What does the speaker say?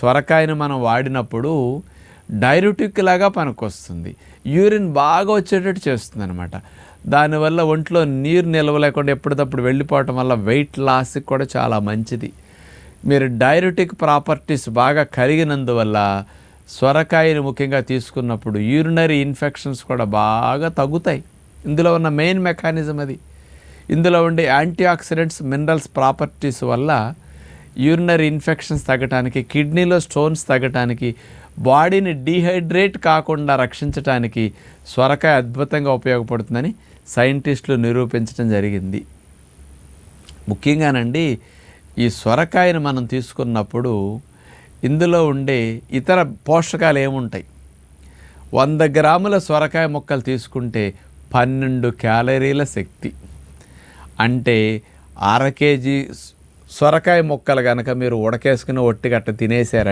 సొరకాయను మనం వాడినప్పుడు డైయూరెటిక్ లాగా పనికొస్తుంది. యూరిన్ బాగా వచ్చేటట్టు చేస్తుందనమాట. దానివల్ల ఒంట్లో నీరు నిల్వ లేకుండా ఎప్పటికప్పుడు వెళ్ళిపోవటం వల్ల వెయిట్ లాస్కి కూడా చాలా మంచిది. మీరు డైయూరెటిక్ ప్రాపర్టీస్ బాగా కరిగినందువల్ల సొరకాయను ముఖ్యంగా తీసుకున్నప్పుడు యూరినరీ ఇన్ఫెక్షన్స్ కూడా బాగా తగ్గుతాయి. ఇందులో ఉన్న మెయిన్ మెకానిజం అది. ఇందులో ఉండే యాంటీ ఆక్సిడెంట్స్, మినరల్స్ ప్రాపర్టీస్ వల్ల యూరినరీ ఇన్ఫెక్షన్స్ తగ్గటానికి, కిడ్నీలో స్టోన్స్ తగ్గటానికి, బాడీని డీహైడ్రేట్ కాకుండా రక్షించడానికి సొరకాయ అద్భుతంగా ఉపయోగపడుతుందని సైంటిస్టులు నిరూపించడం జరిగింది. ముఖ్యంగానండి ఈ సొరకాయను మనం తీసుకున్నప్పుడు ఇందులో ఉండే ఇతర పోషకాలు ఏముంటాయి? 100 గ్రాముల సొరకాయ ముక్కలు తీసుకుంటే 12 క్యాలరీల శక్తి. అంటే 1/2 కేజీ సొరకాయ ముక్కలు కనుక మీరు ఉడకేసుకుని ఒట్టిగట్ట తినేసారు